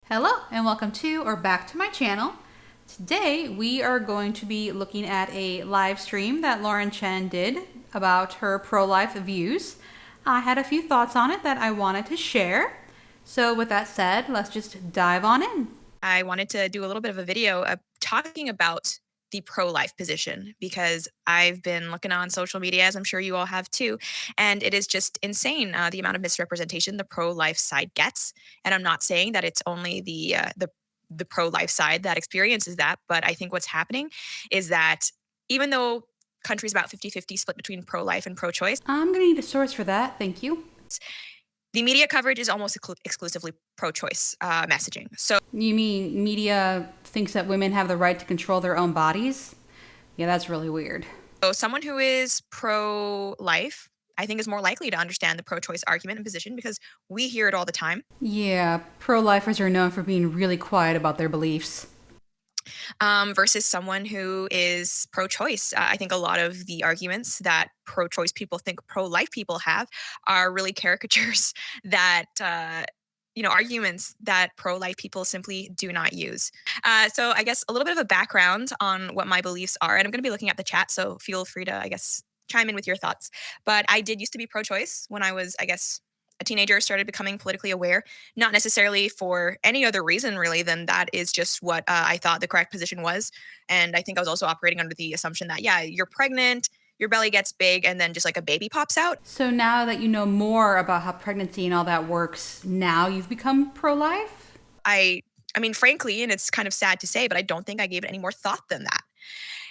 Hello and welcome to or back to my channel. Today we are going to be looking at a live stream that Chen did about her pro-life views. I had a few thoughts on it that I wanted to share. So with that said, let's just dive on in. I wanted to do a little bit of a video talking about the pro-life position because I've been looking on social media, as I'm sure you all have too, and it is just insane the amount of misrepresentation the pro-life side gets. And I'm not saying that it's only the pro-life side that experiences that, but I think what's happening is that even though countries about 50-50 split between pro-life and pro-choice, I'm gonna need a source for that, thank you. the media coverage is almost exclusively pro-choice messaging. So You mean media thinks that women have the right to control their own bodies? Yeah, that's really weird. someone who is pro-life, I think, is more likely to understand the pro-choice argument and position because we hear it all the time. Yeah, pro-lifers are known for being really quiet about their beliefs. Versus someone who is pro-choice. I think a lot of the arguments that pro-choice people think pro-life people have are really caricatures that arguments that pro-life people simply do not use. So I guess a little bit of a background on what my beliefs are, and I'm going to be looking at the chat, so feel free to, I guess, chime in with your thoughts. But I did used to be pro-choice when I was, I guess, a teenager, started becoming politically aware, not necessarily for any other reason really than that is just what I thought the correct position was. And I think I was also operating under the assumption that, yeah, you're pregnant, your belly gets big, and then just like a baby pops out. So now that you know more about how pregnancy and all that works, now you've become pro-life? I mean, frankly, and it's kind of sad to say, but I don't think I gave it any more thought than that.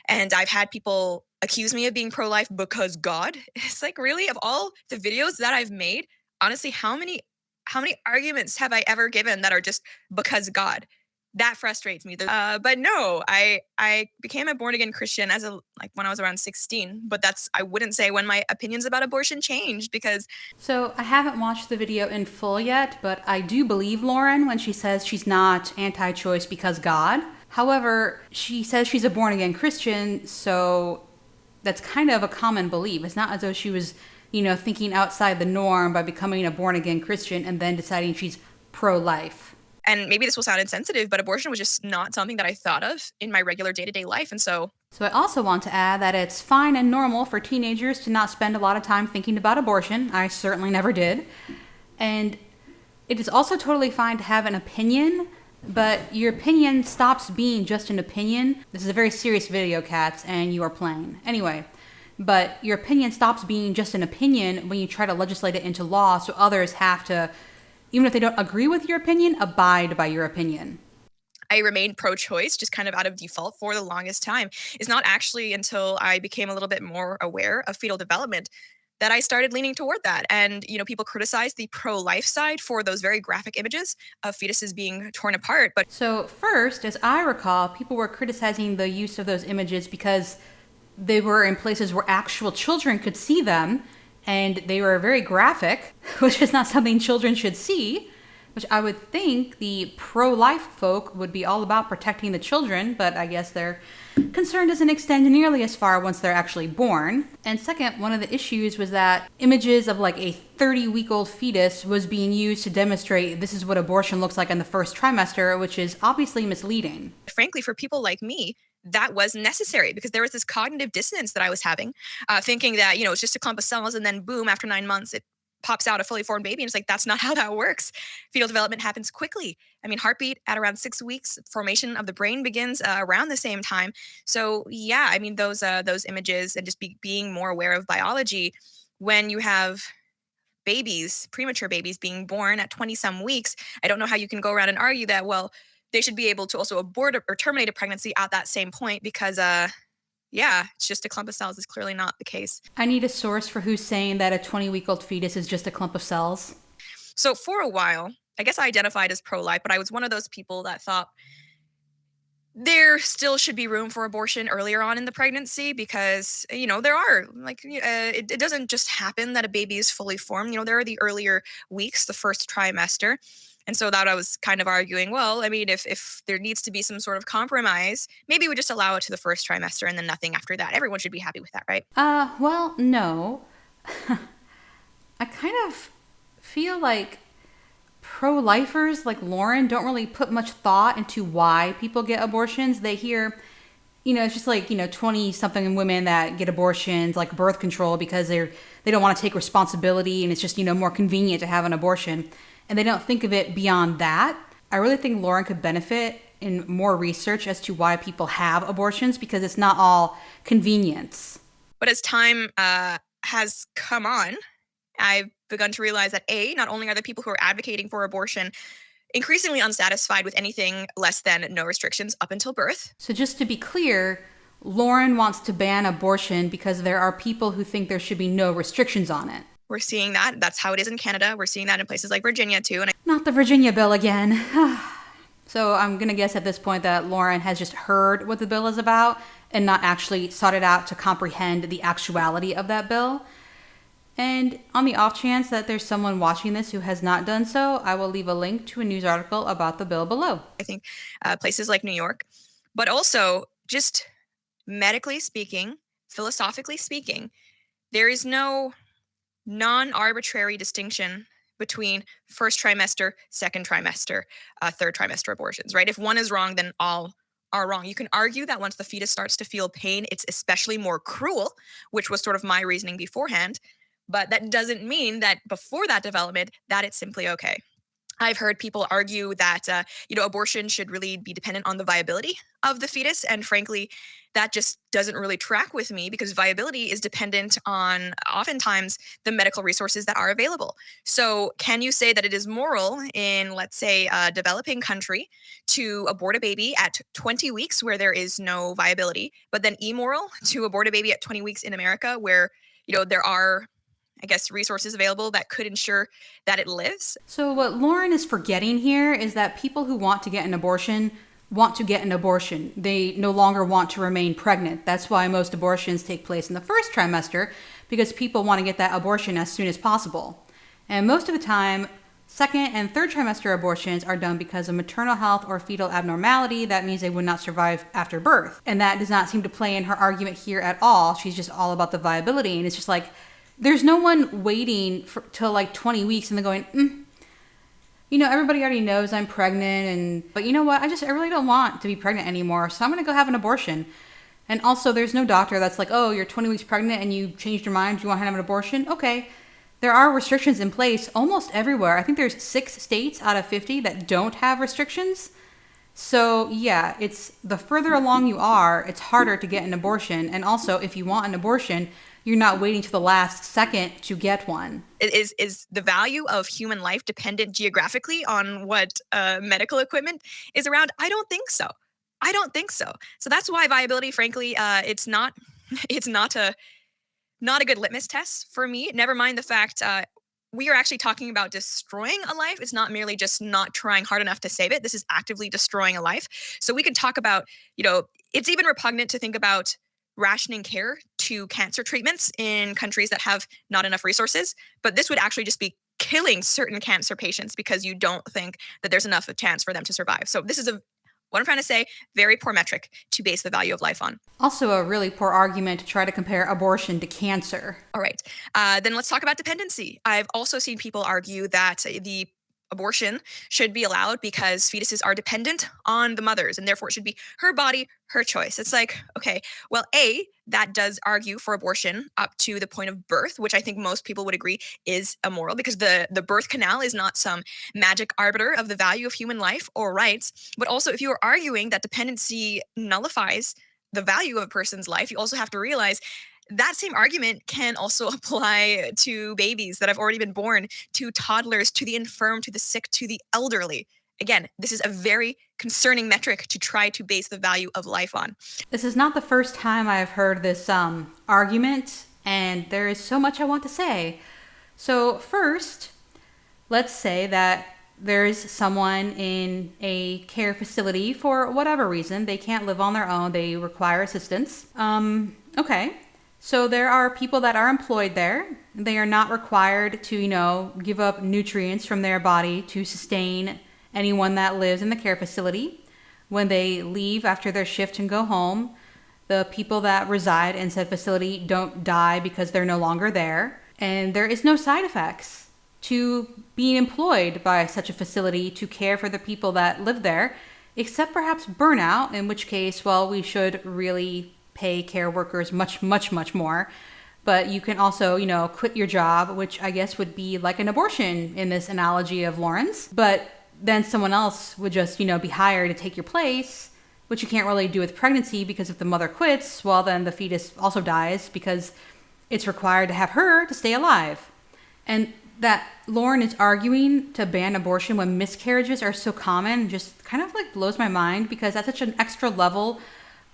And I've had people accuse me of being pro-life because God. It's like, really, of all the videos that I've made, honestly, how many arguments have I ever given that are just because God? That frustrates me. But no, I became a born again Christian as a like when I was around 16. But that's, I wouldn't say when my opinions about abortion changed because So I haven't watched the video in full yet, but I do believe Lauren when she says she's not anti-choice because God. However, she says she's a born again Christian, so that's kind of a common belief. It's not as though she was, thinking outside the norm by becoming a born again Christian and then deciding she's pro-life. and maybe this will sound insensitive, but abortion was just not something that I thought of in my regular day-to-day life. And so So I also want to add that it's fine and normal for teenagers to not spend a lot of time thinking about abortion. I certainly never did. And it is also totally fine to have an opinion, but your opinion stops being just an opinion. This is a very serious video, cats, and you are playing. Anyway, but your opinion stops being just an opinion when you try to legislate it into law, so others have to, even if they don't agree with your opinion, abide by your opinion. I remained pro-choice just kind of out of default for the longest time. It's not actually until I became a little bit more aware of fetal development that I started leaning toward that. And, people criticize the pro-life side for those very graphic images of fetuses being torn apart. But So, first, as I recall, people were criticizing the use of those images because they were in places where actual children could see them, and they were very graphic, which is not something children should see, which I would think the pro-life folk would be all about protecting the children, but I guess their concern doesn't extend nearly as far once they're actually born. And second, one of the issues was that images of like a 30-week-old fetus was being used to demonstrate this is what abortion looks like in the first trimester, which is obviously misleading. frankly, for people like me, that was necessary because there was this cognitive dissonance that I was having, thinking that, it's just a clump of cells and then boom, after 9 months, it pops out a fully formed baby. And it's like, that's not how that works. Fetal development happens quickly. I mean, heartbeat at around 6 weeks, formation of the brain begins around the same time. So yeah, I mean, those images and just being more aware of biology when you have babies, premature babies being born at 20 some weeks, I don't know how you can go around and argue that, well, they should be able to also abort or terminate a pregnancy at that same point because, yeah, it's just a clump of cells is clearly not the case. I need a source for who's saying that a 20-week-old fetus is just a clump of cells. So for a while, I guess I identified as pro-life, but I was one of those people that thought there still should be room for abortion earlier on in the pregnancy because, there are like, it doesn't just happen that a baby is fully formed. There are the earlier weeks, the first trimester. And so that I was kind of arguing, well, I mean, if there needs to be some sort of compromise, maybe we just allow it to the first trimester and then nothing after that. Everyone should be happy with that, right? Well, no. I kind of feel like pro-lifers like Lauren don't really put much thought into why people get abortions. They hear, it's just like, 20 something women that get abortions, like birth control, because they don't want to take responsibility, and it's just, more convenient to have an abortion. And they don't think of it beyond that. I really think Lauren could benefit in more research as to why people have abortions, because it's not all convenience. But as time has come on, I've begun to realize that not only are the people who are advocating for abortion increasingly unsatisfied with anything less than no restrictions up until birth. So just to be clear, Lauren wants to ban abortion because there are people who think there should be no restrictions on it. We're seeing that. That's how it is in Canada. We're seeing that in places like Virginia too. Not the Virginia bill again. So I'm going to guess at this point that Lauren has just heard what the bill is about and not actually sought it out to comprehend the actuality of that bill. And on the off chance that there's someone watching this who has not done so, I will leave a link to a news article about the bill below. I think places like New York, but also just medically speaking, philosophically speaking, there is no non-arbitrary distinction between first trimester, second trimester, third trimester abortions, right? If one is wrong, then all are wrong. You can argue that once the fetus starts to feel pain, it's especially more cruel, which was sort of my reasoning beforehand. But that doesn't mean that before that development, that it's simply okay. I've heard people argue that, abortion should really be dependent on the viability of the fetus. And frankly, that just doesn't really track with me, because viability is dependent on oftentimes the medical resources that are available. So can you say that it is moral in, let's say, a developing country to abort a baby at 20 weeks where there is no viability, but then immoral to abort a baby at 20 weeks in America where, there are, I guess, resources available that could ensure that it lives? So what Lauren is forgetting here is that people who want to get an abortion want to get an abortion. They no longer want to remain pregnant. That's why most abortions take place in the first trimester, because people want to get that abortion as soon as possible. And most of the time, second and third trimester abortions are done because of maternal health or fetal abnormality. That means they would not survive after birth. And that does not seem to play in her argument here at all. She's just all about the viability. And it's just like, there's no one waiting till like 20 weeks and then going, everybody already knows I'm pregnant, but you know what? I really don't want to be pregnant anymore, so I'm going to go have an abortion. And also, there's no doctor that's like, oh, you're 20 weeks pregnant and you changed your mind, you want to have an abortion? Okay. There are restrictions in place almost everywhere. I think there's 6 states out of 50 that don't have restrictions. So yeah, it's the further along you are, it's harder to get an abortion. And also, if you want an abortion, you're not waiting to the last second to get one. Is the value of human life dependent geographically on what medical equipment is around? I don't think so. So that's why viability, frankly, it's not a good litmus test for me. Never mind the fact we are actually talking about destroying a life. It's not merely just not trying hard enough to save it. This is actively destroying a life. So we can talk about, it's even repugnant to think about rationing care to cancer treatments in countries that have not enough resources. But this would actually just be killing certain cancer patients because you don't think that there's enough of chance for them to survive. So this is what I'm trying to say, very poor metric to base the value of life on. Also a really poor argument to try to compare abortion to cancer. All right. Then let's talk about dependency. I've also seen people argue that the abortion should be allowed because fetuses are dependent on the mothers and therefore it should be her body, her choice. It's like, okay, well, that does argue for abortion up to the point of birth, which I think most people would agree is immoral because the birth canal is not some magic arbiter of the value of human life or rights. But also, if you are arguing that dependency nullifies the value of a person's life, you also have to realize that same argument can also apply to babies that have already been born, to toddlers, to the infirm, to the sick, to the elderly. Again, this is a very concerning metric to try to base the value of life on. This is not the first time I've heard this argument, and there is so much I want to say. So first, let's say that there's someone in a care facility for whatever reason. They can't live on their own. They require assistance. Okay. So there are people that are employed there. They are not required to, give up nutrients from their body to sustain anyone that lives in the care facility. When they leave after their shift and go home, the people that reside in said facility don't die because they're no longer there. And there is no side effects to being employed by such a facility to care for the people that live there, except perhaps burnout, in which case, well, we should really pay care workers much, much, much more. But you can also, quit your job, which I guess would be like an abortion in this analogy of Lauren's. But then someone else would just, be hired to take your place, which you can't really do with pregnancy, because if the mother quits, well, then the fetus also dies because it's required to have her to stay alive. And that Lauren is arguing to ban abortion when miscarriages are so common just kind of like blows my mind, because that's such an extra level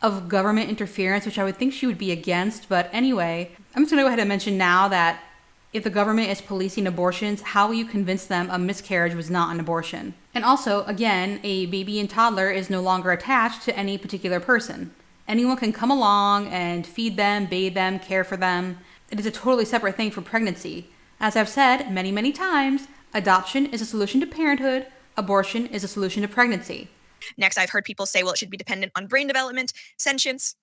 of government interference, which I would think she would be against. But anyway, I'm just going to go ahead and mention now that if the government is policing abortions, how will you convince them a miscarriage was not an abortion? And also, again, a baby and toddler is no longer attached to any particular person. Anyone can come along and feed them, bathe them, care for them. It is a totally separate thing from pregnancy. As I've said many, many times, adoption is a solution to parenthood. Abortion is a solution to pregnancy. Next, I've heard people say, well, it should be dependent on brain development, sentience.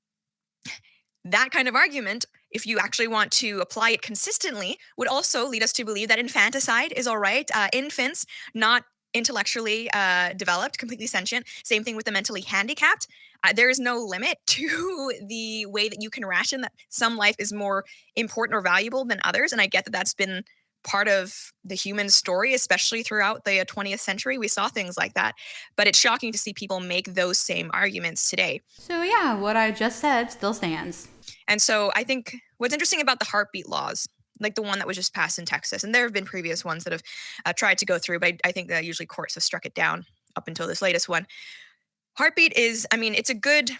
That kind of argument, if you actually want to apply it consistently, would also lead us to believe that infanticide is all right. Infants not intellectually developed, completely sentient. Same thing with the mentally handicapped. There is no limit to the way that you can ration that some life is more important or valuable than others. And I get that that's been part of the human story, especially throughout the 20th century. We saw things like that. But it's shocking to see people make those same arguments today. So yeah, what I just said still stands. And so I think what's interesting about the heartbeat laws, like the one that was just passed in Texas, and there have been previous ones that have tried to go through, but I think that usually courts have struck it down up until this latest one. Heartbeat is, it's a good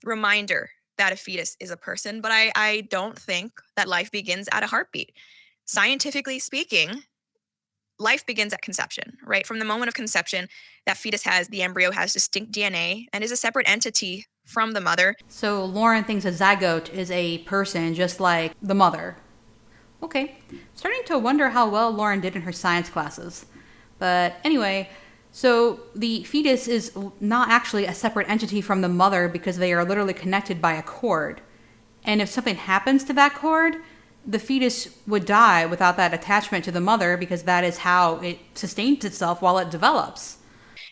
reminder that a fetus is a person, but I don't think that life begins at a heartbeat. Scientifically speaking, life begins at conception, right? From the moment of conception, that fetus the embryo has distinct DNA and is a separate entity from the mother. So Lauren thinks a zygote is a person just like the mother. Okay, starting to wonder how well Lauren did in her science classes. But anyway, so the fetus is not actually a separate entity from the mother because they are literally connected by a cord. And if something happens to that cord, the fetus would die without that attachment to the mother, because that is how it sustains itself while it develops.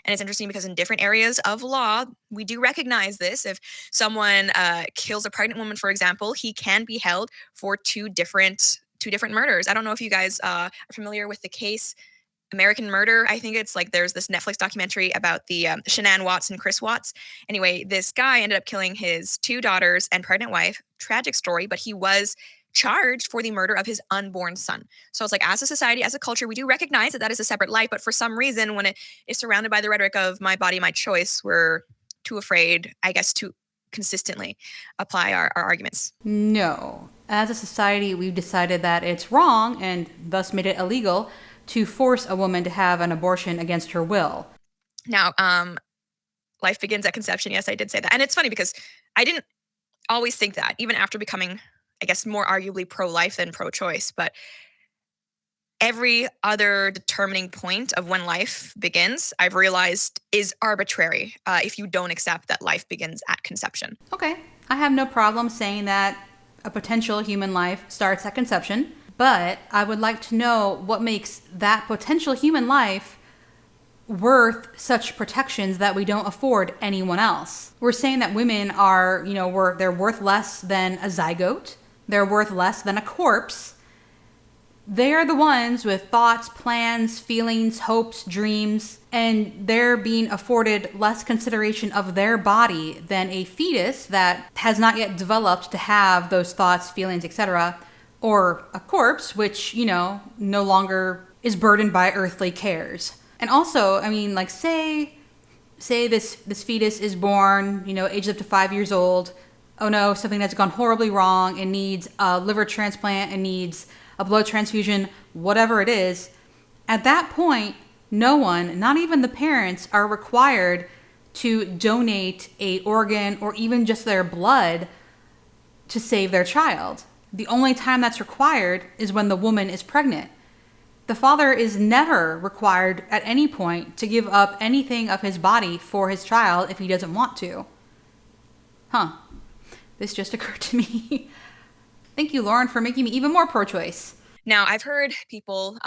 And it's interesting because in different areas of law, we do recognize this. If someone kills a pregnant woman, for example, he can be held for two different murders. I don't know if you guys are familiar with the case American Murder. I think it's like there's this Netflix documentary about the Shanann Watts and Chris Watts. Anyway, this guy ended up killing his two daughters and pregnant wife. Tragic story, but he was charged for the murder of his unborn son. So it's like, as a society, as a culture, we do recognize that that is a separate life. But for some reason, when it is surrounded by the rhetoric of my body, my choice, we're too afraid, I guess, to consistently apply our arguments. No. As a society, we've decided that it's wrong and thus made it illegal to force a woman to have an abortion against her will. Now, life begins at conception. Yes, I did say that. And it's funny because I didn't always think that, even after becoming, I guess, more arguably pro-life than pro-choice. But every other determining point of when life begins, I've realized, is arbitrary if you don't accept that life begins at conception. Okay, I have no problem saying that a potential human life starts at conception, but I would like to know what makes that potential human life worth such protections that we don't afford anyone else. We're saying that women are, they're worth less than a zygote. They're worth less than a corpse. They're the ones with thoughts, plans, feelings, hopes, dreams, and they're being afforded less consideration of their body than a fetus that has not yet developed to have those thoughts, feelings, etc., or a corpse, which, no longer is burdened by earthly cares. And also, say this fetus is born, aged up to 5 years old. Oh no, something that's gone horribly wrong. It needs a liver transplant. It needs a blood transfusion, whatever it is. At that point, no one, not even the parents, are required to donate a organ or even just their blood to save their child. The only time that's required is when the woman is pregnant. The father is never required at any point to give up anything of his body for his child if he doesn't want to. This just occurred to me. Thank you, Lauren, for making me even more pro-choice. Now, I've heard people,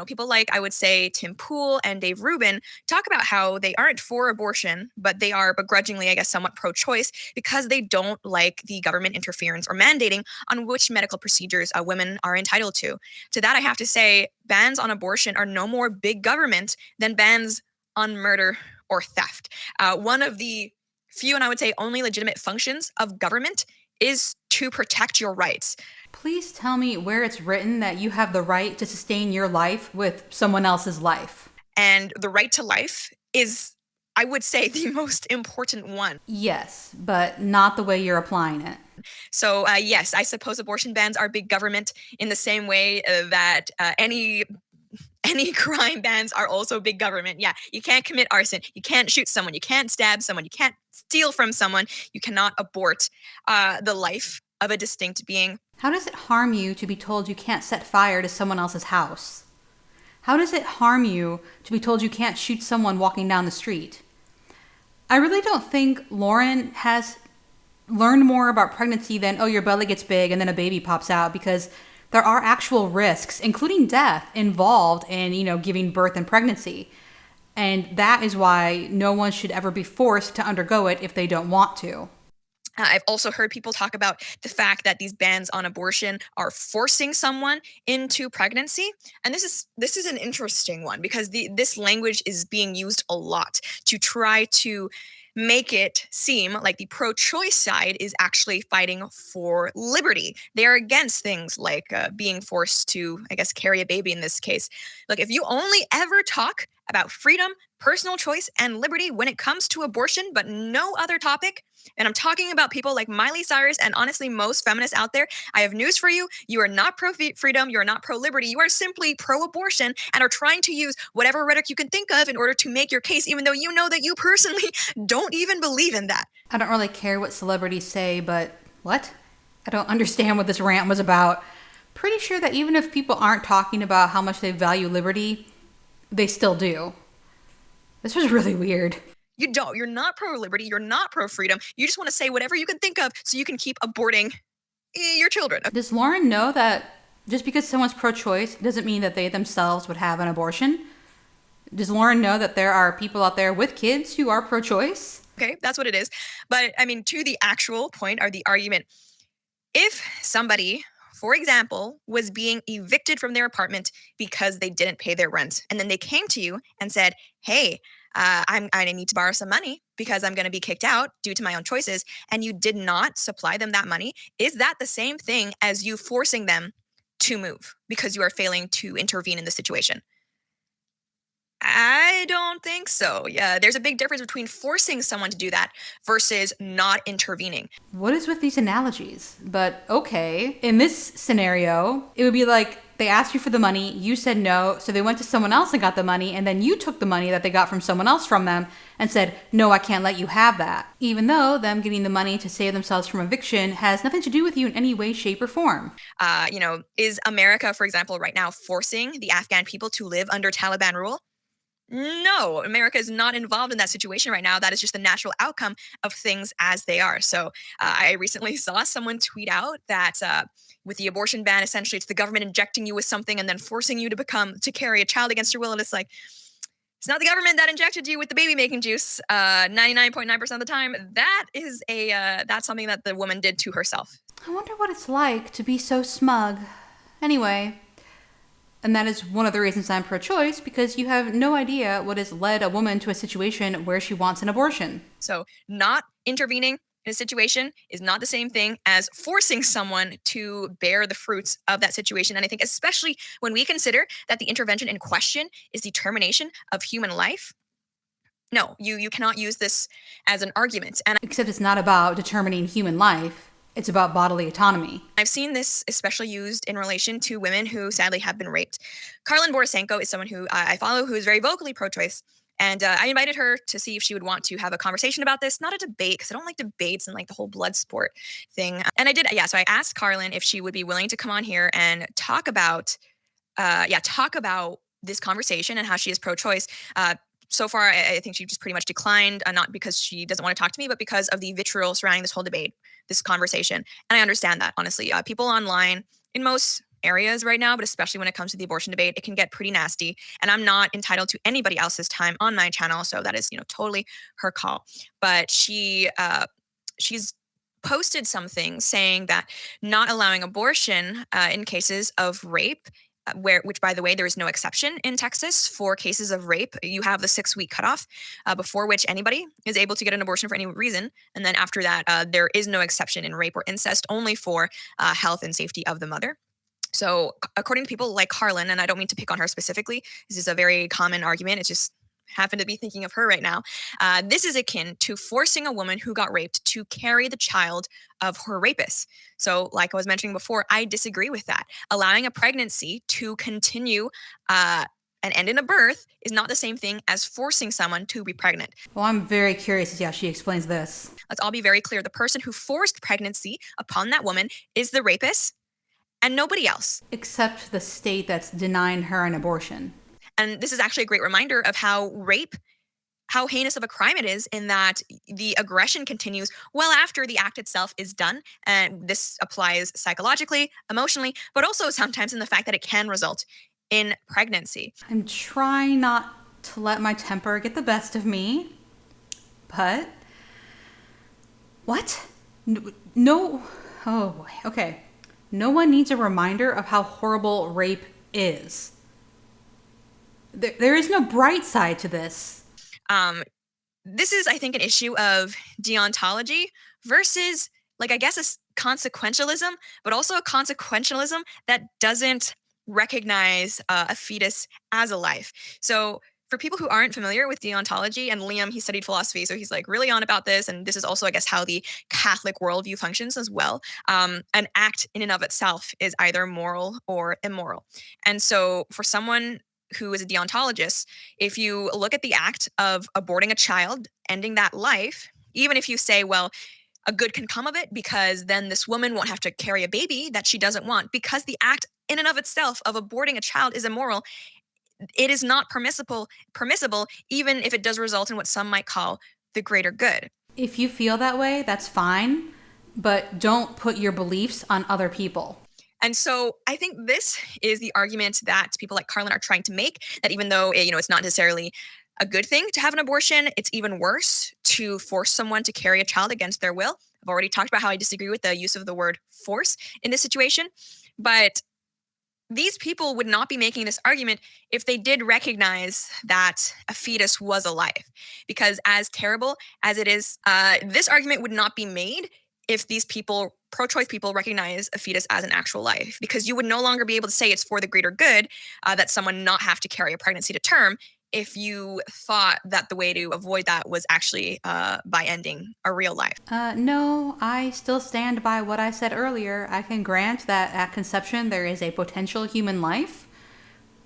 people like, I would say, Tim Pool and Dave Rubin talk about how they aren't for abortion, but they are begrudgingly, I guess, somewhat pro-choice because they don't like the government interference or mandating on which medical procedures women are entitled to. To that, I have to say, bans on abortion are no more big government than bans on murder or theft. One of the few, and I would say only legitimate functions of government is to protect your rights. Please tell me where it's written that you have the right to sustain your life with someone else's life. And the right to life is, I would say, the most important one. Yes, but not the way you're applying it. So, yes, I suppose abortion bans are big government in the same way that any crime bans are also big government. Yeah, you can't commit arson. You can't shoot someone. You can't stab someone. You can't steal from someone. You cannot abort the life of a distinct being. How does it harm you to be told you can't set fire to someone else's house? How does it harm you to be told you can't shoot someone walking down the street? I really don't think Lauren has learned more about pregnancy than, oh, your belly gets big and then a baby pops out, because there are actual risks, including death, involved in, giving birth and pregnancy. And that is why no one should ever be forced to undergo it if they don't want to. I've also heard people talk about the fact that these bans on abortion are forcing someone into pregnancy, and this is an interesting one because this language is being used a lot to try to make it seem like the pro-choice side is actually fighting for liberty. They are against things like being forced to, I guess, carry a baby in this case. Look, if you only ever talk about freedom, personal choice, and liberty when it comes to abortion, but no other topic, and I'm talking about people like Miley Cyrus and honestly most feminists out there, I have news for you. You are not pro-freedom. You are not pro-liberty. You are simply pro-abortion and are trying to use whatever rhetoric you can think of in order to make your case, even though you know that you personally don't even believe in that. I don't really care what celebrities say, but what? I don't understand what this rant was about. Pretty sure that even if people aren't talking about how much they value liberty, they still do. This was really weird. You don't. You're not pro-liberty. You're not pro-freedom. You just want to say whatever you can think of so you can keep aborting your children. Does Lauren know that just because someone's pro-choice doesn't mean that they themselves would have an abortion? Does Lauren know that there are people out there with kids who are pro-choice? Okay, that's what it is. But I mean, to the actual point or the argument, if somebody, for example, was being evicted from their apartment because they didn't pay their rent, and then they came to you and said, hey, I need to borrow some money because I'm going to be kicked out due to my own choices, and you did not supply them that money, is that the same thing as you forcing them to move because you are failing to intervene in the situation? I don't think so. Yeah, there's a big difference between forcing someone to do that versus not intervening. What is with these analogies? But okay, in this scenario, it would be like they asked you for the money, you said no, so they went to someone else and got the money, and then you took the money that they got from someone else from them and said, no, I can't let you have that. Even though them getting the money to save themselves from eviction has nothing to do with you in any way, shape, or form. Is America, for example, right now forcing the Afghan people to live under Taliban rule? No, America is not involved in that situation right now. That is just the natural outcome of things as they are. So I recently saw someone tweet out that with the abortion ban, essentially it's the government injecting you with something and then forcing you to carry a child against your will. And it's like, it's not the government that injected you with the baby making juice. 99.9% of the time, that's something that the woman did to herself. I wonder what it's like to be so smug. Anyway. And that is one of the reasons I'm pro-choice, because you have no idea what has led a woman to a situation where she wants an abortion. So not intervening in a situation is not the same thing as forcing someone to bear the fruits of that situation. And I think especially when we consider that the intervention in question is the termination of human life, no, you cannot use this as an argument. And except it's not about determining human life. It's about bodily autonomy. I've seen this especially used in relation to women who sadly have been raped. Karlin Borisenko is someone who I follow who is very vocally pro-choice. And I invited her to see if she would want to have a conversation about this, not a debate, because I don't like debates and like the whole blood sport thing. And I did, yeah. So I asked Karlin if she would be willing to come on here and talk about this conversation and how she is pro-choice. So far, I think she just pretty much declined, not because she doesn't want to talk to me, but because of the vitriol surrounding this whole debate, this conversation. And I understand that, honestly. People online, in most areas right now, but especially when it comes to the abortion debate, it can get pretty nasty. And I'm not entitled to anybody else's time on my channel, so that is, totally her call. But she's posted something saying that not allowing abortion in cases of rape, which by the way, there is no exception in Texas for cases of rape. You have the 6-week cutoff before which anybody is able to get an abortion for any reason, and then after that, there is no exception in rape or incest, only for health and safety of the mother. So, according to people like Carlin, and I don't mean to pick on her specifically, this is a very common argument. It's just happen to be thinking of her right now. This is akin to forcing a woman who got raped to carry the child of her rapist. So, like I was mentioning before, I disagree with that. Allowing a pregnancy to continue and end in a birth is not the same thing as forcing someone to be pregnant. Well, I'm very curious to see how she explains this. Let's all be very clear. The person who forced pregnancy upon that woman is the rapist and nobody else. Except the state that's denying her an abortion. And this is actually a great reminder of how heinous of a crime it is, in that the aggression continues well after the act itself is done. And this applies psychologically, emotionally, but also sometimes in the fact that it can result in pregnancy. I'm trying not to let my temper get the best of me, but what? No. Oh boy. Okay. No one needs a reminder of how horrible rape is. There is no bright side to this. This is, I think, an issue of deontology versus, like, I guess, a consequentialism, but also a consequentialism that doesn't recognize a fetus as a life. So, for people who aren't familiar with deontology, and Liam, he studied philosophy, so he's like really on about this. And this is also, I guess, how the Catholic worldview functions as well. An act in and of itself is either moral or immoral. And so, for someone who is a deontologist, if you look at the act of aborting a child, ending that life, even if you say, well, a good can come of it because then this woman won't have to carry a baby that she doesn't want, because the act in and of itself of aborting a child is immoral, it is not permissible, even if it does result in what some might call the greater good. If you feel that way, that's fine, but don't put your beliefs on other people. And so I think this is the argument that people like Carlin are trying to make, that even though it's not necessarily a good thing to have an abortion, it's even worse to force someone to carry a child against their will. I've already talked about how I disagree with the use of the word force in this situation, but these people would not be making this argument if they did recognize that a fetus was alive. Because as terrible as it is, this argument would not be made if these people, pro-choice people, recognize a fetus as an actual life, because you would no longer be able to say it's for the greater good that someone not have to carry a pregnancy to term, if you thought that the way to avoid that was actually by ending a real life. No, I still stand by what I said earlier. I can grant that at conception there is a potential human life,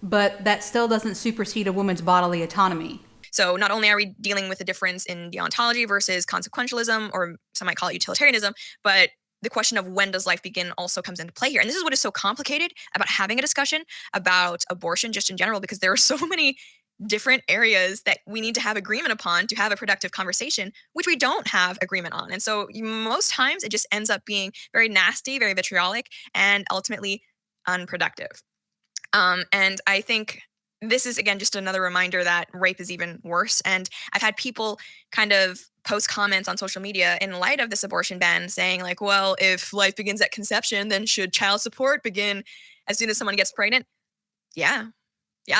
but that still doesn't supersede a woman's bodily autonomy. So not only are we dealing with a difference in deontology versus consequentialism, or some might call it utilitarianism, but the question of when does life begin also comes into play here. And this is what is so complicated about having a discussion about abortion just in general, because there are so many different areas that we need to have agreement upon to have a productive conversation, which we don't have agreement on. And so most times it just ends up being very nasty, very vitriolic, and ultimately unproductive. And I think this is, again, just another reminder that rape is even worse. And I've had people kind of post comments on social media in light of this abortion ban saying, like, well, if life begins at conception, then should child support begin as soon as someone gets pregnant? Yeah,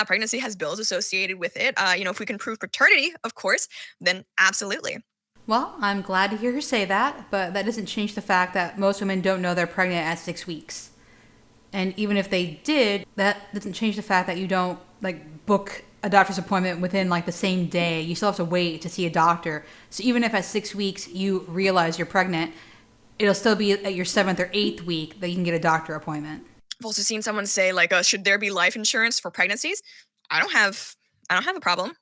pregnancy has bills associated with it. If we can prove paternity, of course, then absolutely. Well, I'm glad to hear her say that, but that doesn't change the fact that most women don't know they're pregnant at 6 weeks. And even if they did, that doesn't change the fact that you don't book a doctor's appointment within the same day. You still have to wait to see a doctor. So even if at 6 weeks you realize you're pregnant, it'll still be at your 7th or 8th week that you can get a doctor appointment. I've also seen someone say, should there be life insurance for pregnancies? I don't have a problem.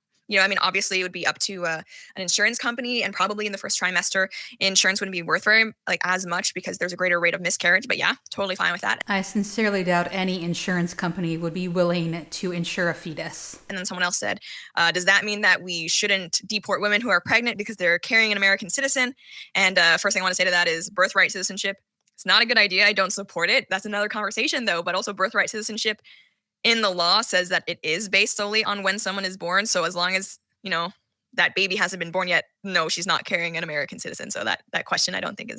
Obviously it would be up to an insurance company, and probably in the first trimester, insurance wouldn't be worth very as much because there's a greater rate of miscarriage. But yeah, totally fine with that. I sincerely doubt any insurance company would be willing to insure a fetus. And then someone else said, does that mean that we shouldn't deport women who are pregnant because they're carrying an American citizen? And first thing I want to say to that is birthright citizenship It's not a good idea. I don't support it. That's another conversation, though. But also, birthright citizenship in the law says that it is based solely on when someone is born. So as long as, that baby hasn't been born yet, no, she's not carrying an American citizen. So that question I don't think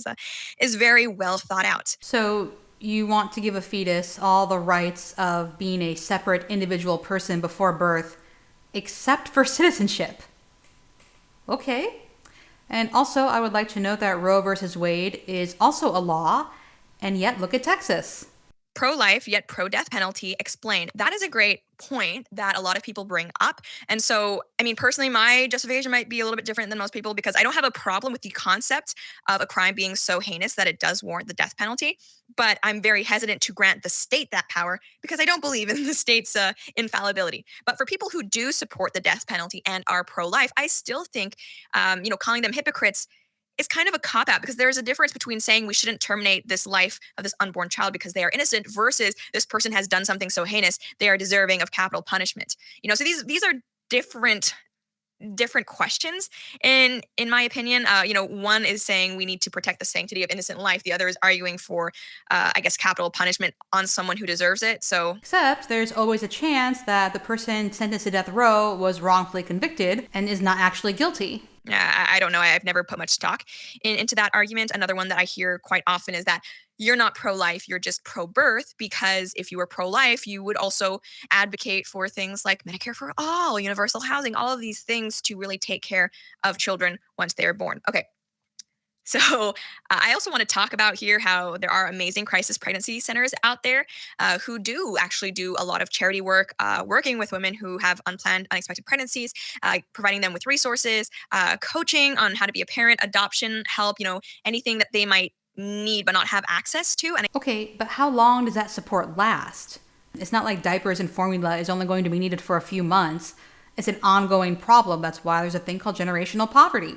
is very well thought out. So you want to give a fetus all the rights of being a separate individual person before birth, except for citizenship. Okay. And also, I would like to note that Roe versus Wade is also a law, and yet look at Texas. Pro-life, yet pro-death penalty explained. That is a great point that a lot of people bring up. And so, I mean, personally, my justification might be a little bit different than most people because I don't have a problem with the concept of a crime being so heinous that it does warrant the death penalty. But I'm very hesitant to grant the state that power because I don't believe in the state's infallibility. But for people who do support the death penalty and are pro-life, I still think, calling them hypocrites is kind of a cop out because there's a difference between saying we shouldn't terminate this life of this unborn child because they are innocent versus this person has done something so heinous they are deserving of capital punishment. So these are different questions in my opinion. One is saying we need to protect the sanctity of innocent life. The other is arguing for capital punishment on someone who deserves it. So except there's always a chance that the person sentenced to death row was wrongfully convicted and is not actually guilty. I don't know. I've never put much stock into that argument. Another one that I hear quite often is that you're not pro-life, you're just pro-birth, because if you were pro-life, you would also advocate for things like Medicare for all, universal housing, all of these things to really take care of children once they are born. Okay. So I also want to talk about here how there are amazing crisis pregnancy centers out there who do actually do a lot of charity work, working with women who have unplanned, unexpected pregnancies, providing them with resources, coaching on how to be a parent, adoption help, anything that they might need but not have access to. And okay, but how long does that support last? It's not like diapers and formula is only going to be needed for a few months. It's an ongoing problem. That's why there's a thing called generational poverty.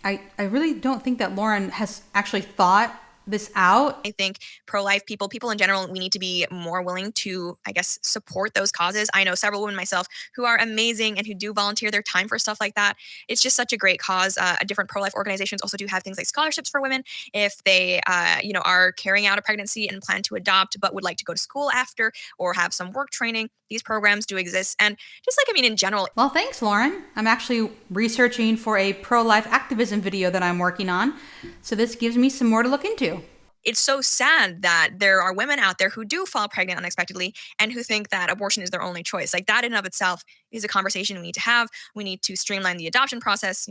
I really don't think that Lauren has actually thought this out. I think pro-life people in general, we need to be more willing to, support those causes. I know several women myself who are amazing and who do volunteer their time for stuff like that. It's just such a great cause. Different pro-life organizations also do have things like scholarships for women if they, are carrying out a pregnancy and plan to adopt, but would like to go to school after or have some work training. These programs do exist. And in general. Well, thanks, Lauren. I'm actually researching for a pro-life activism video that I'm working on. So this gives me some more to look into. It's so sad that there are women out there who do fall pregnant unexpectedly and who think that abortion is their only choice. Like that in and of itself is a conversation we need to have. We need to streamline the adoption process,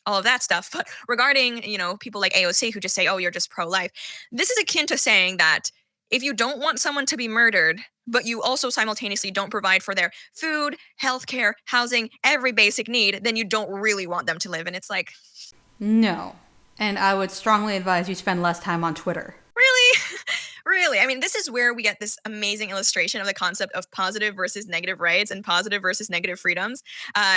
all of that stuff. But regarding, people like AOC who just say, oh, you're just pro-life. This is akin to saying that if you don't want someone to be murdered, but you also simultaneously don't provide for their food, healthcare, housing, every basic need, then you don't really want them to live. And it's like, no. And I would strongly advise you spend less time on Twitter. Really? Really? I mean, this is where we get this amazing illustration of the concept of positive versus negative rights and positive versus negative freedoms.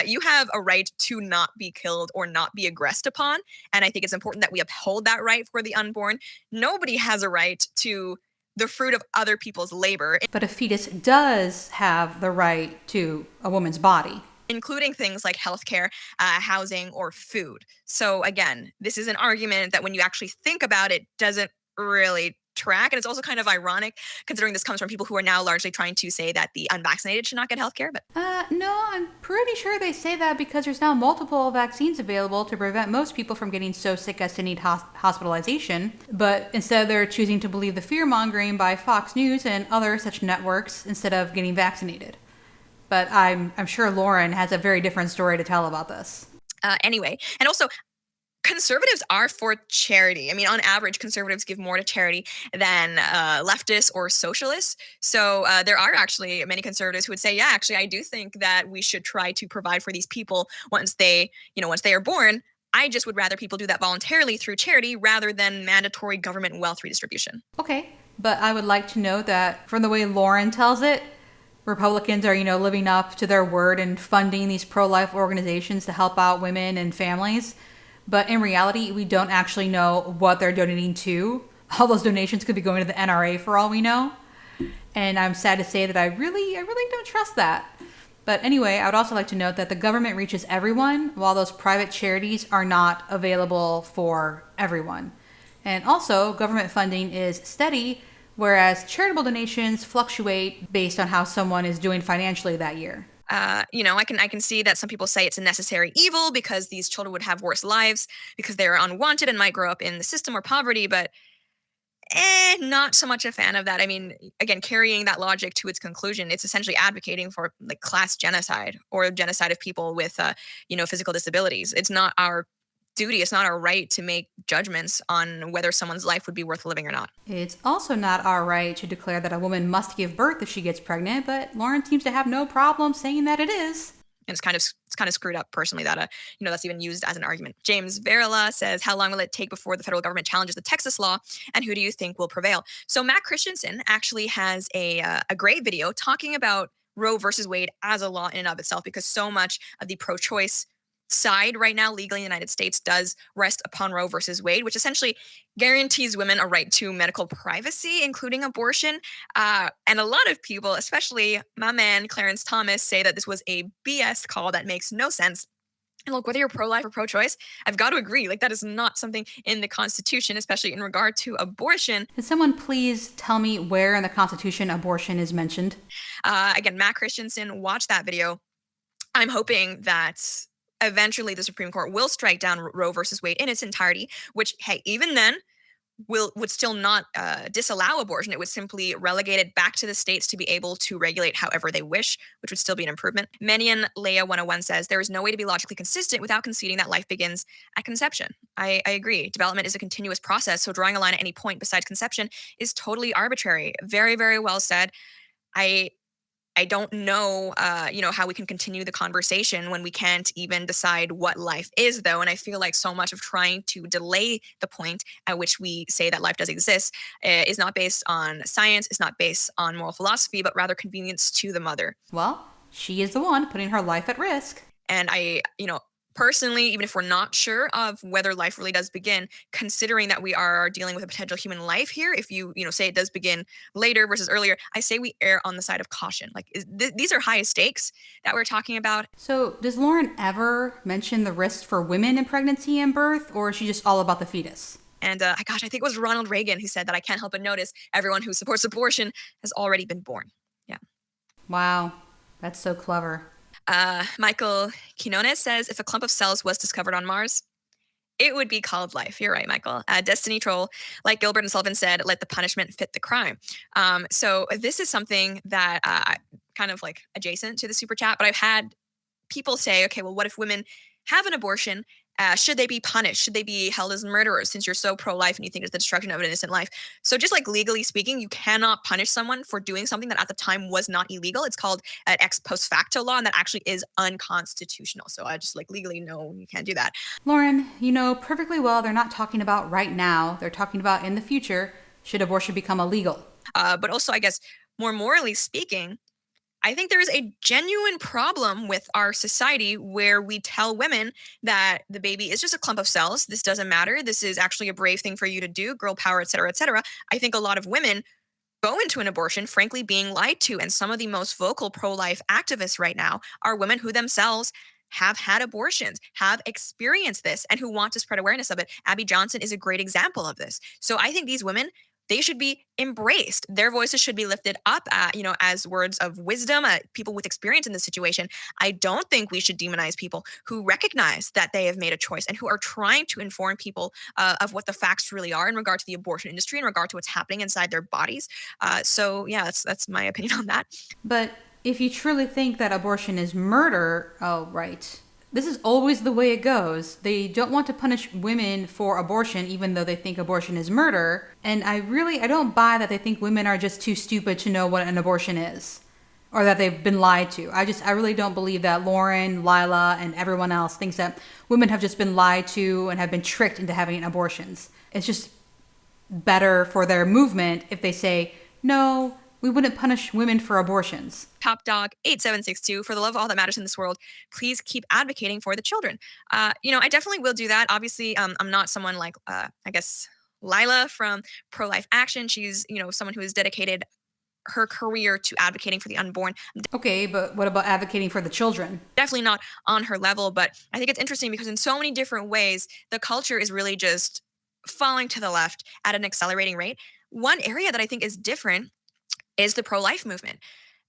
You have a right to not be killed or not be aggressed upon. And I think it's important that we uphold that right for the unborn. Nobody has a right to the fruit of other people's labor. But a fetus does have the right to a woman's body, including things like healthcare, housing, or food. So again, this is an argument that when you actually think about it, doesn't really track. And it's also kind of ironic considering this comes from people who are now largely trying to say that the unvaccinated should not get healthcare. But no, I'm pretty sure they say that because there's now multiple vaccines available to prevent most people from getting so sick as to need hospitalization. But instead, they're choosing to believe the fear-mongering by Fox News and other such networks instead of getting vaccinated. But I'm sure Lauren has a very different story to tell about this. Anyway, and also, conservatives are for charity. I mean, on average, conservatives give more to charity than leftists or socialists. So there are actually many conservatives who would say, yeah, actually, I do think that we should try to provide for these people once they are born. I just would rather people do that voluntarily through charity rather than mandatory government wealth redistribution. Okay, but I would like to note that from the way Lauren tells it, Republicans are, living up to their word and funding these pro-life organizations to help out women and families. But in reality, we don't actually know what they're donating to. All those donations could be going to the NRA for all we know. And I'm sad to say that I really don't trust that. But anyway, I would also like to note that the government reaches everyone, while those private charities are not available for everyone. And also, government funding is steady, whereas charitable donations fluctuate based on how someone is doing financially that year. I can see that some people say it's a necessary evil because these children would have worse lives because they're unwanted and might grow up in the system or poverty, but not so much a fan of that. I mean, again, carrying that logic to its conclusion, it's essentially advocating for like class genocide or genocide of people with, physical disabilities. It's not our duty. It's not our right to make judgments on whether someone's life would be worth living or not. It's also not our right to declare that a woman must give birth if she gets pregnant, but Lauren seems to have no problem saying that it is. And it's kind of screwed up personally that that's even used as an argument. James Varela says, how long will it take before the federal government challenges the Texas law, and who do you think will prevail? So Matt Christensen actually has a great video talking about Roe versus Wade as a law in and of itself, because so much of the pro-choice side right now legally in the United States does rest upon Roe versus Wade, which essentially guarantees women a right to medical privacy, including abortion. And a lot of people, especially my man Clarence Thomas, say that this was a BS call that makes no sense. And look, whether you're pro-life or pro-choice, I've got to agree, like that is not something in the Constitution, especially in regard to abortion. Can someone please tell me where in the Constitution abortion is mentioned? Again, Matt Christensen, watch that video. I'm hoping that eventually the Supreme Court will strike down Roe versus Wade in its entirety, which, hey, even then would still not disallow abortion. It would simply relegate it back to the states to be able to regulate however they wish, which would still be an improvement. Manian Leia 101 says, there is no way to be logically consistent without conceding that life begins at conception. I agree. Development is a continuous process, so drawing a line at any point besides conception is totally arbitrary. Very, very well said. I don't know, how we can continue the conversation when we can't even decide what life is, though. And I feel like so much of trying to delay the point at which we say that life does exist is not based on science, it's not based on moral philosophy, but rather convenience to the mother. Well, she is the one putting her life at risk. And personally, even if we're not sure of whether life really does begin, considering that we are dealing with a potential human life here, if you say it does begin later versus earlier, I say we err on the side of caution. Like these are high stakes that we're talking about. So does Lauren ever mention the risks for women in pregnancy and birth, or is she just all about the fetus? And I think it was Ronald Reagan who said that I can't help but notice everyone who supports abortion has already been born. Yeah. Wow, that's so clever. Michael Quinones says, if a clump of cells was discovered on Mars, it would be called life. You're right, Michael. Destiny Troll, like Gilbert and Sullivan said, let the punishment fit the crime. So this is something that kind of like adjacent to the super chat, but I've had people say, okay, well, what if women have an abortion? Should they be punished? Should they be held as murderers since you're so pro-life and you think it's the destruction of an innocent life? So just like legally speaking, you cannot punish someone for doing something that at the time was not illegal. It's called an ex post facto law, and that actually is unconstitutional. So I just like legally, no, you can't do that. Lauren, you know perfectly well they're not talking about right now. They're talking about in the future, should abortion become illegal. But also, I guess, more morally speaking, I think there is a genuine problem with our society where we tell women that the baby is just a clump of cells. This doesn't matter. This is actually a brave thing for you to do, girl power, et cetera, et cetera. I think a lot of women go into an abortion, frankly, being lied to. And some of the most vocal pro-life activists right now are women who themselves have had abortions, have experienced this, and who want to spread awareness of it. Abby Johnson is a great example of this. So I think these women, they should be embraced. Their voices should be lifted up, as words of wisdom, people with experience in this situation. I don't think we should demonize people who recognize that they have made a choice and who are trying to inform people of what the facts really are in regard to the abortion industry, in regard to what's happening inside their bodies. That's my opinion on that. But if you truly think that abortion is murder, oh, right. This is always the way it goes. They don't want to punish women for abortion, even though they think abortion is murder. And I don't buy that they think women are just too stupid to know what an abortion is, or that they've been lied to. I really don't believe that Lauren, Lila, and everyone else thinks that women have just been lied to and have been tricked into having abortions. It's just better for their movement if they say, no, we wouldn't punish women for abortions. Top Dog 8762, for the love of all that matters in this world, please keep advocating for the children. I definitely will do that. Obviously, I'm not someone like, Lila from Pro-Life Action. She's, someone who has dedicated her career to advocating for the unborn. Okay, but what about advocating for the children? Definitely not on her level, but I think it's interesting because in so many different ways, the culture is really just falling to the left at an accelerating rate. One area that I think is different is the pro-life movement.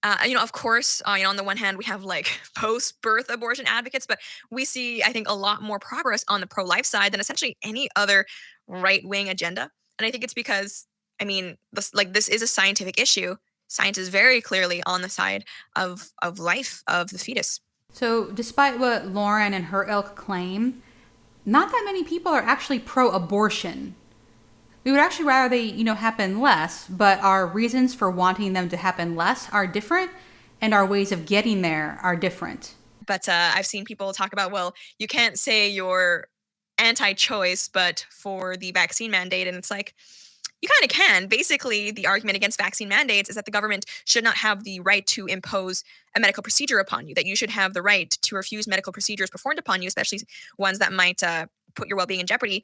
Of course, on the one hand, we have like post-birth abortion advocates, but we see, I think, a lot more progress on the pro-life side than essentially any other right-wing agenda. And I think it's because, this is a scientific issue. Science is very clearly on the side of life of the fetus. So, despite what Lauren and her ilk claim, not that many people are actually pro-abortion. We would actually rather they, happen less, but our reasons for wanting them to happen less are different, and our ways of getting there are different. But I've seen people talk about, well, you can't say you're anti-choice, but for the vaccine mandate, and it's like, you kind of can. Basically, the argument against vaccine mandates is that the government should not have the right to impose a medical procedure upon you, that you should have the right to refuse medical procedures performed upon you, especially ones that might put your well-being in jeopardy.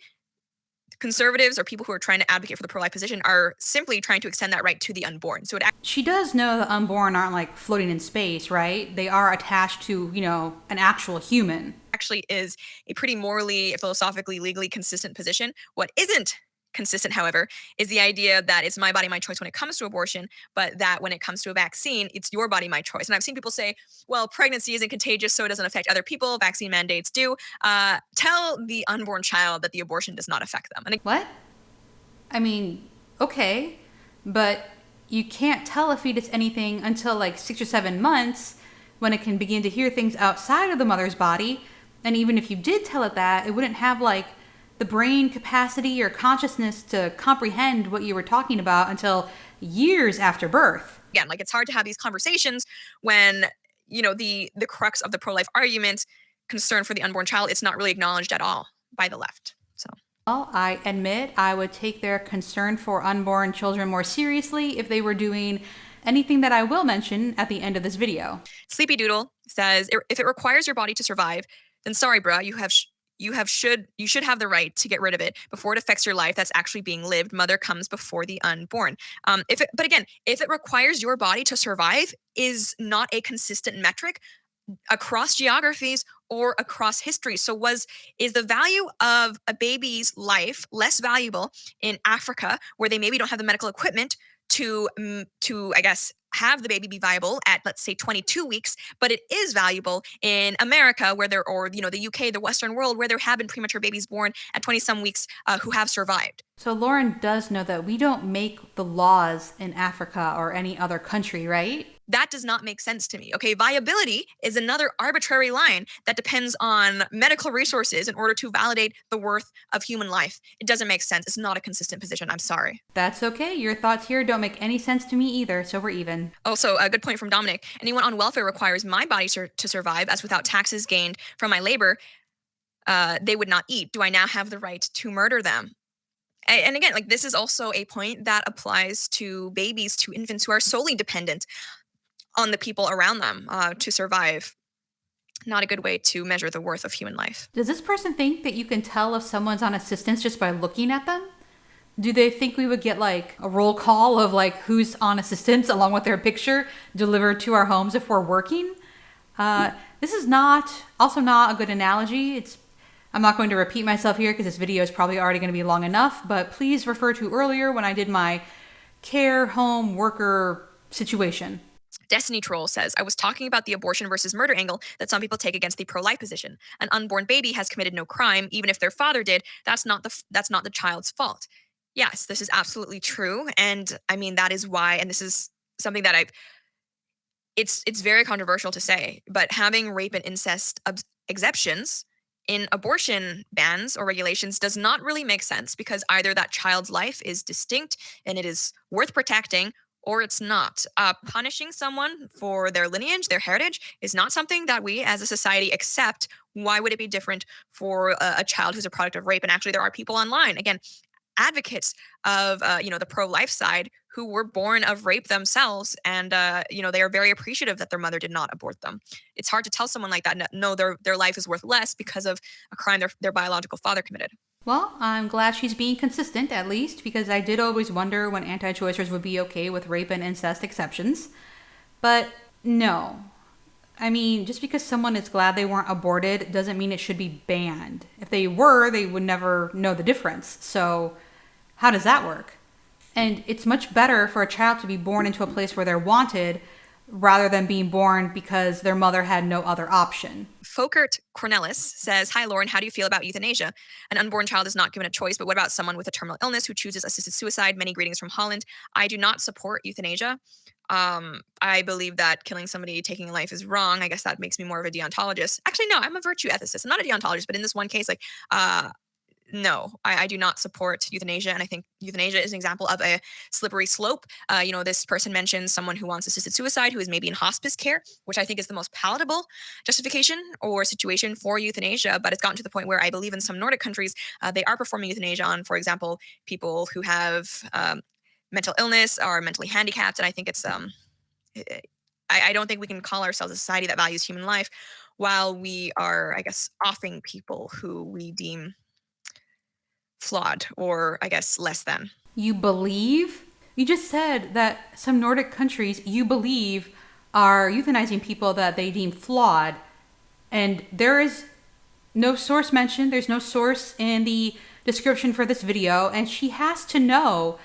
Conservatives or people who are trying to advocate for the pro-life position are simply trying to extend that right to the unborn. So she does know the unborn aren't like floating in space, right? They are attached to, an actual human. Actually is a pretty morally, philosophically, legally consistent position. What isn't consistent, however, is the idea that it's my body, my choice when it comes to abortion, but that when it comes to a vaccine, it's your body, my choice. And I've seen people say, well, pregnancy isn't contagious, so it doesn't affect other people. Vaccine mandates do. Tell the unborn child that the abortion does not affect them. What? Okay, but you can't tell a fetus anything until like 6 or 7 months when it can begin to hear things outside of the mother's body. And even if you did tell it that, it wouldn't have like the brain capacity or consciousness to comprehend what you were talking about until years after birth. Again, it's hard to have these conversations when, the crux of the pro-life argument, concern for the unborn child, it's not really acknowledged at all by the left. So. Well, I admit I would take their concern for unborn children more seriously if they were doing anything that I will mention at the end of this video. Sleepy Doodle says, if it requires your body to survive, then sorry, bruh, you should have the right to get rid of it before it affects your life that's actually being lived. Mother comes before the unborn. But again, if it requires your body to survive is not a consistent metric across geographies or across history. So is the value of a baby's life less valuable in Africa, where they maybe don't have the medical equipment to I guess have the baby be viable at, let's say, 22 weeks, but it is valuable in America, where the UK, the Western world, where there have been premature babies born at 20 some weeks who have survived. So Lauren does know that we don't make the laws in Africa or any other country, right? That does not make sense to me. Okay, viability is another arbitrary line that depends on medical resources in order to validate the worth of human life. It doesn't make sense. It's not a consistent position. I'm sorry. That's okay. Your thoughts here don't make any sense to me either, so we're even. Also, a good point from Dominic. Anyone on welfare requires my body to survive, as without taxes gained from my labor, they would not eat. Do I now have the right to murder them? And again, this is also a point that applies to babies, to infants who are solely dependent on the people around them to survive. Not a good way to measure the worth of human life. Does this person think that you can tell if someone's on assistance just by looking at them? Do they think we would get a roll call of who's on assistance along with their picture delivered to our homes if we're working? This is also not a good analogy. I'm not going to repeat myself here because this video is probably already going to be long enough, but please refer to earlier when I did my care home worker situation. Destiny Troll says, I was talking about the abortion versus murder angle that some people take against the pro-life position. An unborn baby has committed no crime, even if their father did. That's not the child's fault. Yes, this is absolutely true. And that is why, and this is something that it's very controversial to say, but having rape and incest exceptions in abortion bans or regulations does not really make sense, because either that child's life is distinct and it is worth protecting, or it's not. Punishing someone for their lineage, their heritage, is not something that we as a society accept. Why would it be different for a child who's a product of rape? And actually, there are people online, again, advocates of the pro-life side, who were born of rape themselves, and they are very appreciative that their mother did not abort them. It's hard to tell someone like that, no, their life is worth less because of a crime their biological father committed. Well, I'm glad she's being consistent, at least, because I did always wonder when anti-choicers would be okay with rape and incest exceptions. But no. I mean, just because someone is glad they weren't aborted doesn't mean it should be banned. If they were, they would never know the difference. So, how does that work? And it's much better for a child to be born into a place where they're wanted rather than being born because their mother had no other option. Folkert Cornelis says, "Hi, Lauren. How do you feel about euthanasia? An unborn child is not given a choice, but what about someone with a terminal illness who chooses assisted suicide? Many greetings from Holland. I do not support euthanasia. I believe that killing somebody, taking a life is wrong. I guess that makes me more of a deontologist. Actually, no, I'm a virtue ethicist. I'm not a deontologist, but in this one case, no, I do not support euthanasia. And I think euthanasia is an example of a slippery slope. This person mentions someone who wants assisted suicide, who is maybe in hospice care, which I think is the most palatable justification or situation for euthanasia. But it's gotten to the point where I believe in some Nordic countries, they are performing euthanasia on, for example, people who have mental illness or mentally handicapped. And I think I don't think we can call ourselves a society that values human life while we are, I guess, offing people who we deem flawed or, I guess, less than. You believe? You just said that some Nordic countries you believe are euthanizing people that they deem flawed. And there is no source mentioned. There's no source in the description for this video. And she has to know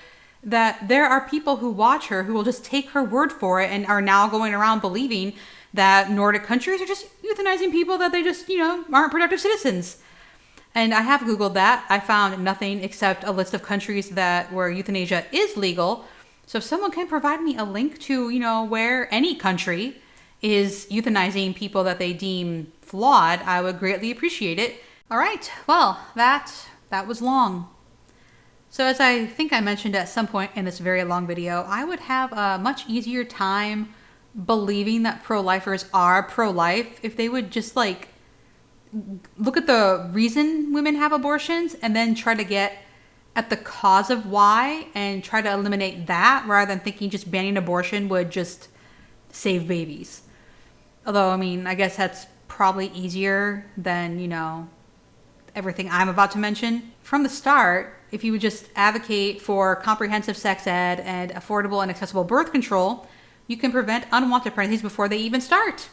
that there are people who watch her who will just take her word for it and are now going around believing that Nordic countries are just euthanizing people that they just, aren't productive citizens. And I have Googled that. I found nothing except a list of countries where euthanasia is legal. So if someone can provide me a link to, where any country is euthanizing people that they deem flawed, I would greatly appreciate it. All right. Well, that was long. So as I think I mentioned at some point in this very long video, I would have a much easier time believing that pro-lifers are pro-life if they would just look at the reason women have abortions and then try to get at the cause of why and try to eliminate that rather than thinking just banning abortion would just save babies. Although, I guess that's probably easier than, everything I'm about to mention. From the start, if you would just advocate for comprehensive sex ed and affordable and accessible birth control, you can prevent unwanted pregnancies before they even start.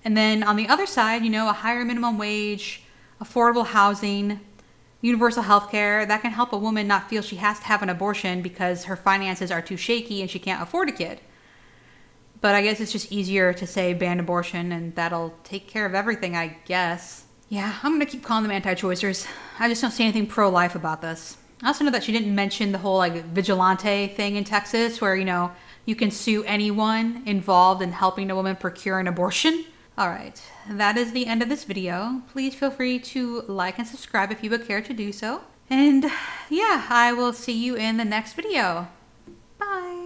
And then on the other side, a higher minimum wage, affordable housing, universal health care, that can help a woman not feel she has to have an abortion because her finances are too shaky and she can't afford a kid. But I guess it's just easier to say ban abortion and that'll take care of everything, I guess. Yeah, I'm going to keep calling them anti-choicers. I just don't see anything pro-life about this. I also know that she didn't mention the whole vigilante thing in Texas where, you can sue anyone involved in helping a woman procure an abortion. All right, that is the end of this video. Please feel free to like and subscribe if you would care to do so. And yeah, I will see you in the next video. Bye.